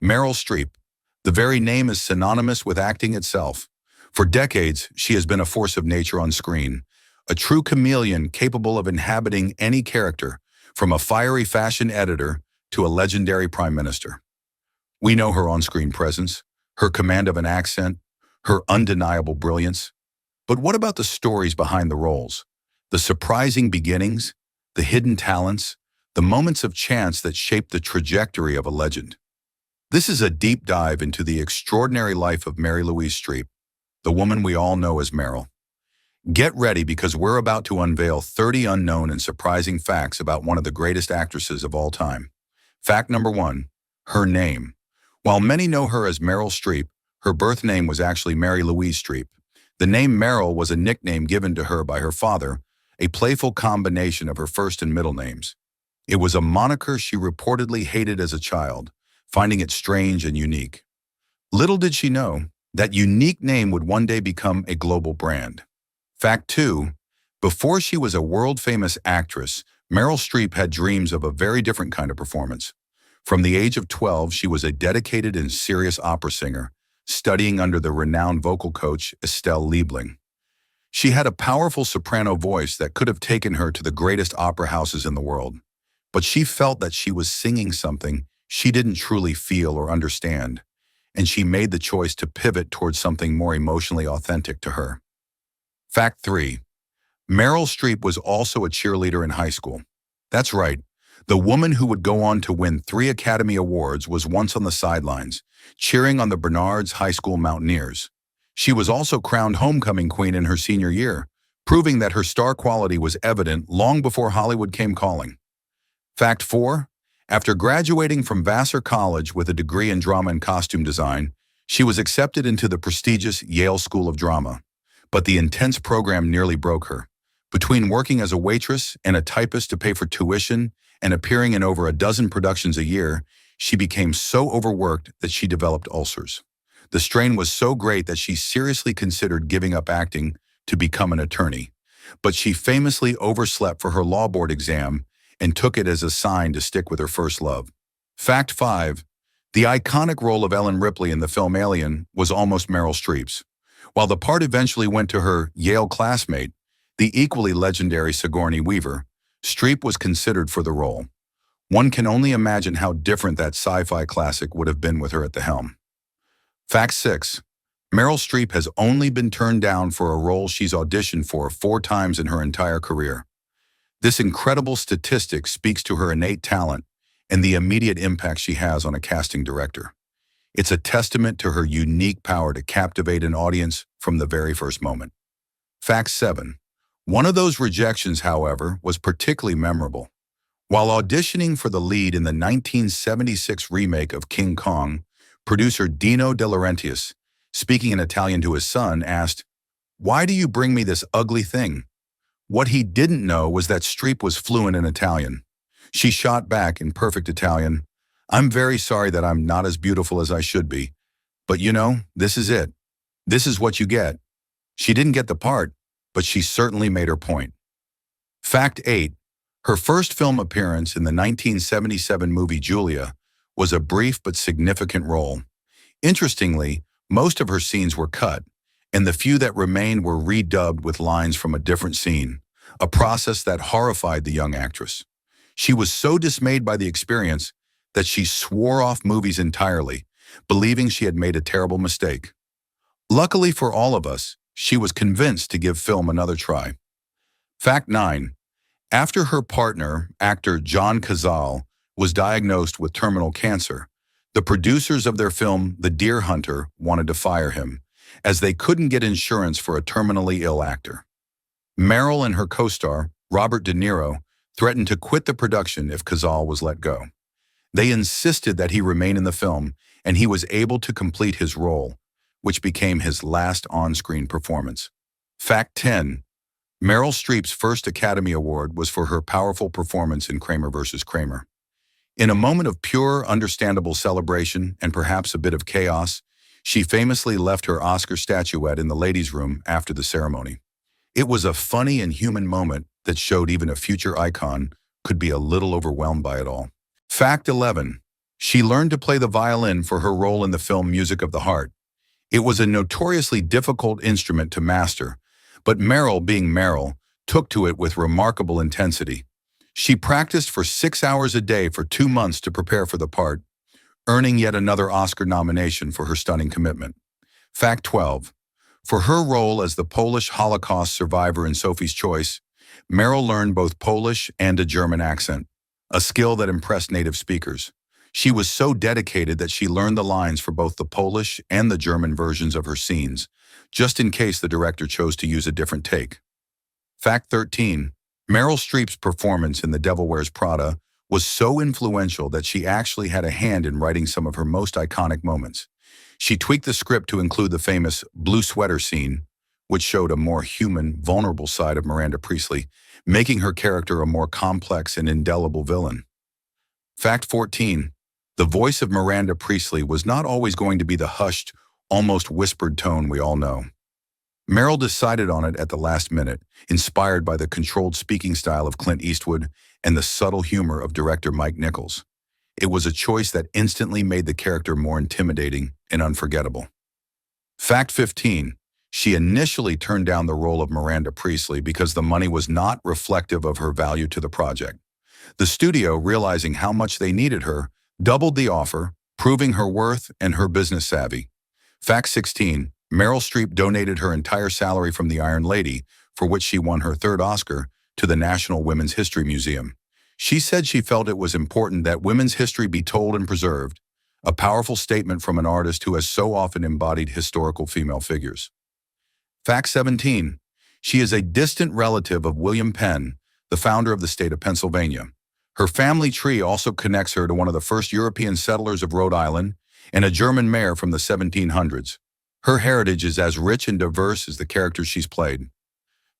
Meryl Streep. The very name is synonymous with acting itself. For decades, she has been a force of nature on screen, a true chameleon capable of inhabiting any character, from a fiery fashion editor to a legendary prime minister. We know her on-screen presence, her command of an accent, her undeniable brilliance. But what about the stories behind the roles? The surprising beginnings, the hidden talents, the moments of chance that shape the trajectory of a legend. This is a deep dive into the extraordinary life of Mary Louise Streep, the woman we all know as Meryl. Get ready because we're about to unveil 30 unknown and surprising facts about one of the greatest actresses of all time. Fact number 1, her name. While many know her as Meryl Streep, her birth name was actually Mary Louise Streep. The name Meryl was a nickname given to her by her father, a playful combination of her first and middle names. It was a moniker she reportedly hated as a child, finding it strange and unique. Little did she know, that unique name would one day become a global brand. Fact 2, before she was a world-famous actress, Meryl Streep had dreams of a very different kind of performance. From the age of 12, she was a dedicated and serious opera singer, studying under the renowned vocal coach Estelle Liebling. She had a powerful soprano voice that could have taken her to the greatest opera houses in the world. But she felt that she was singing something she didn't truly feel or understand, and she made the choice to pivot towards something more emotionally authentic to her. Fact 3. Meryl Streep was also a cheerleader in high school. That's right. The woman who would go on to win 3 Academy Awards was once on the sidelines, cheering on the Bernards High School Mountaineers. She was also crowned homecoming queen in her senior year, proving that her star quality was evident long before Hollywood came calling. Fact 4. After graduating from Vassar College with a degree in drama and costume design, she was accepted into the prestigious Yale School of Drama. But the intense program nearly broke her. Between working as a waitress and a typist to pay for tuition and appearing in over a dozen productions a year, she became so overworked that she developed ulcers. The strain was so great that she seriously considered giving up acting to become an attorney. But she famously overslept for her law board exam and took it as a sign to stick with her first love. Fact 5. The iconic role of Ellen Ripley in the film Alien was almost Meryl Streep's. While the part eventually went to her Yale classmate, the equally legendary Sigourney Weaver, Streep was considered for the role. One can only imagine how different that sci-fi classic would have been with her at the helm. Fact 6. Meryl Streep has only been turned down for a role she's auditioned for 4 times in her entire career. This incredible statistic speaks to her innate talent and the immediate impact she has on a casting director. It's a testament to her unique power to captivate an audience from the very first moment. Fact 7. One of those rejections, however, was particularly memorable. While auditioning for the lead in the 1976 remake of King Kong, producer Dino De Laurentiis, speaking in Italian to his son, asked, "Why do you bring me this ugly thing?" What he didn't know was that Streep was fluent in Italian. She shot back in perfect Italian, "I'm very sorry that I'm not as beautiful as I should be, but this is it. This is what you get." She didn't get the part, but she certainly made her point. Fact 8. Her first film appearance in the 1977 movie Julia was a brief but significant role. Interestingly, most of her scenes were cut, and the few that remained were redubbed with lines from a different scene, a process that horrified the young actress. She was so dismayed by the experience that she swore off movies entirely, believing she had made a terrible mistake. Luckily for all of us, she was convinced to give film another try. Fact 9. After her partner, actor John Cazale, was diagnosed with terminal cancer, the producers of their film The Deer Hunter wanted to fire him, as they couldn't get insurance for a terminally ill actor. Meryl and her co-star, Robert De Niro, threatened to quit the production if Cazale was let go. They insisted that he remain in the film, and he was able to complete his role, which became his last on-screen performance. Fact 10. Meryl Streep's first Academy Award was for her powerful performance in Kramer vs. Kramer. In a moment of pure, understandable celebration and perhaps a bit of chaos, she famously left her Oscar statuette in the ladies' room after the ceremony. It was a funny and human moment that showed even a future icon could be a little overwhelmed by it all. Fact 11. She learned to play the violin for her role in the film Music of the Heart. It was a notoriously difficult instrument to master, but Meryl, being Meryl, took to it with remarkable intensity. She practiced for 6 hours a day for 2 months to prepare for the part, earning yet another Oscar nomination for her stunning commitment. Fact 12. For her role as the Polish Holocaust survivor in Sophie's Choice, Meryl learned both Polish and a German accent, a skill that impressed native speakers. She was so dedicated that she learned the lines for both the Polish and the German versions of her scenes, just in case the director chose to use a different take. Fact 13. Meryl Streep's performance in The Devil Wears Prada was so influential that she actually had a hand in writing some of her most iconic moments. She tweaked the script to include the famous blue sweater scene, which showed a more human, vulnerable side of Miranda Priestly, making her character a more complex and indelible villain. Fact 14. The voice of Miranda Priestly was not always going to be the hushed, almost whispered tone we all know. Meryl decided on it at the last minute, inspired by the controlled speaking style of Clint Eastwood and the subtle humor of director Mike Nichols. It was a choice that instantly made the character more intimidating and unforgettable. Fact 15. She initially turned down the role of Miranda Priestly because the money was not reflective of her value to the project. The studio, realizing how much they needed her, doubled the offer, proving her worth and her business savvy. Fact 16. Meryl Streep donated her entire salary from The Iron Lady, for which she won her third Oscar, to the National Women's History Museum. She said she felt it was important that women's history be told and preserved, a powerful statement from an artist who has so often embodied historical female figures. Fact 17. She is a distant relative of William Penn, the founder of the state of Pennsylvania. Her family tree also connects her to one of the first European settlers of Rhode Island and a German mayor from the 1700s. Her heritage is as rich and diverse as the characters she's played.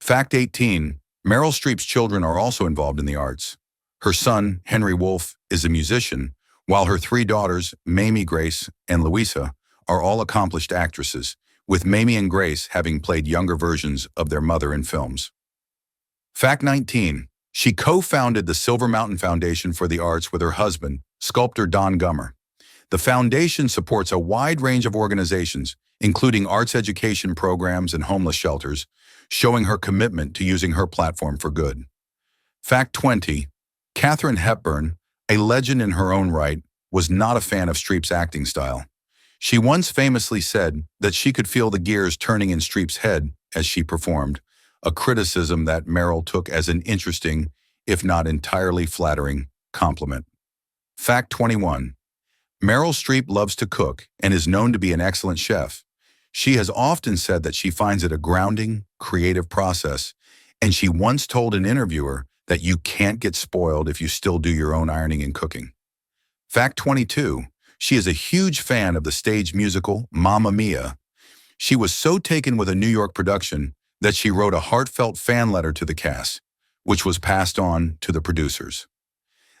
Fact 18. Meryl Streep's children are also involved in the arts. Her son, Henry Wolfe, is a musician, while her three daughters, Mamie, Grace, and Louisa, are all accomplished actresses, with Mamie and Grace having played younger versions of their mother in films. Fact 19. She co-founded the Silver Mountain Foundation for the Arts with her husband, sculptor Don Gummer. The foundation supports a wide range of organizations, including arts education programs and homeless shelters, showing her commitment to using her platform for good. Fact 20. Katharine Hepburn, a legend in her own right, was not a fan of Streep's acting style. She once famously said that she could feel the gears turning in Streep's head as she performed, a criticism that Meryl took as an interesting, if not entirely flattering, compliment. Fact 21. Meryl Streep loves to cook and is known to be an excellent chef. She has often said that she finds it a grounding, creative process, and she once told an interviewer that you can't get spoiled if you still do your own ironing and cooking. Fact 22. She is a huge fan of the stage musical Mamma Mia. She was so taken with a New York production that she wrote a heartfelt fan letter to the cast, which was passed on to the producers.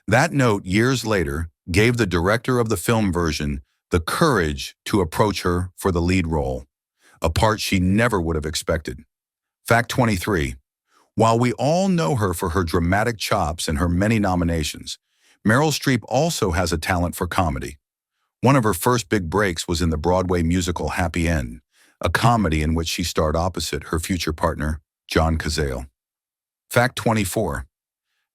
That note, years later, gave the director of the film version the courage to approach her for the lead role, a part she never would have expected. Fact 23. While we all know her for her dramatic chops and her many nominations, Meryl Streep also has a talent for comedy. One of her first big breaks was in the Broadway musical Happy End, a comedy in which she starred opposite her future partner, John Cazale. Fact 24.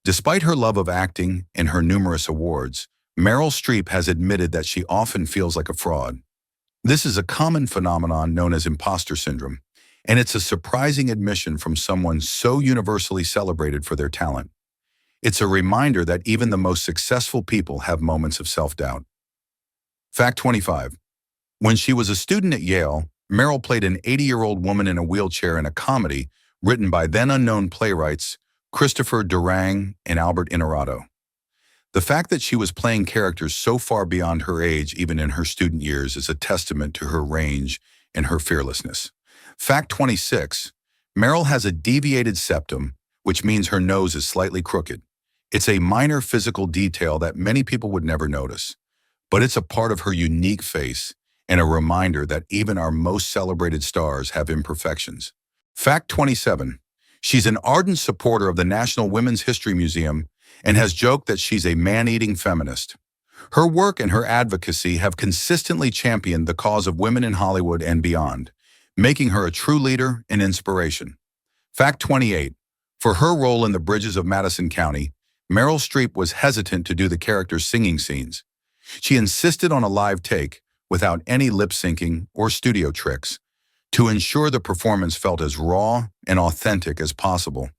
Despite her love of acting and her numerous awards, Meryl Streep has admitted that she often feels like a fraud. This is a common phenomenon known as imposter syndrome, and it's a surprising admission from someone so universally celebrated for their talent. It's a reminder that even the most successful people have moments of self-doubt. Fact 25. When she was a student at Yale, Meryl played an 80-year-old woman in a wheelchair in a comedy written by then-unknown playwrights Christopher Durang and Albert Inarado. The fact that she was playing characters so far beyond her age, even in her student years, is a testament to her range and her fearlessness. Fact 26. Meryl has a deviated septum, which means her nose is slightly crooked. It's a minor physical detail that many people would never notice, but it's a part of her unique face and a reminder that even our most celebrated stars have imperfections. Fact 27. She's an ardent supporter of the National Women's History Museum and has joked that she's a man-eating feminist. Her work and her advocacy have consistently championed the cause of women in Hollywood and beyond, making her a true leader and inspiration. Fact 28. For her role in The Bridges of Madison County, Meryl Streep was hesitant to do the character's singing scenes. She insisted on a live take, without any lip-syncing or studio tricks, to ensure the performance felt as raw and authentic as possible.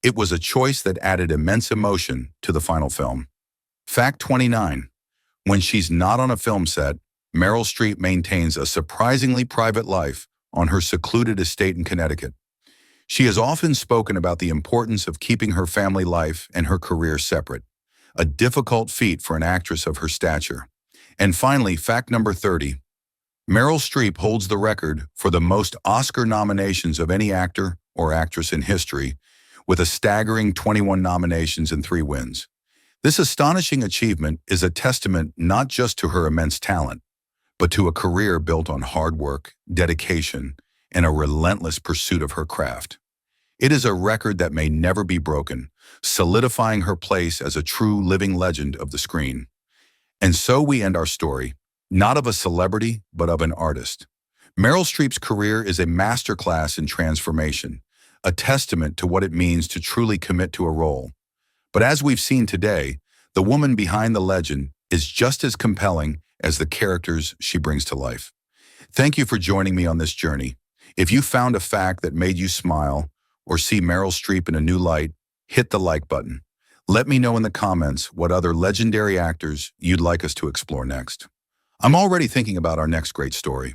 It was a choice that added immense emotion to the final film. Fact 29. When she's not on a film set, Meryl Streep maintains a surprisingly private life on her secluded estate in Connecticut. She has often spoken about the importance of keeping her family life and her career separate, a difficult feat for an actress of her stature. And finally, fact number 30. Meryl Streep holds the record for the most Oscar nominations of any actor or actress in history, with a staggering 21 nominations and 3 wins. This astonishing achievement is a testament not just to her immense talent, but to a career built on hard work, dedication, and a relentless pursuit of her craft. It is a record that may never be broken, solidifying her place as a true living legend of the screen. And so we end our story, not of a celebrity, but of an artist. Meryl Streep's career is a masterclass in transformation, a testament to what it means to truly commit to a role. But as we've seen today, the woman behind the legend is just as compelling as the characters she brings to life. Thank you for joining me on this journey. If you found a fact that made you smile or see Meryl Streep in a new light, hit the like button. Let me know in the comments what other legendary actors you'd like us to explore next. I'm already thinking about our next great story.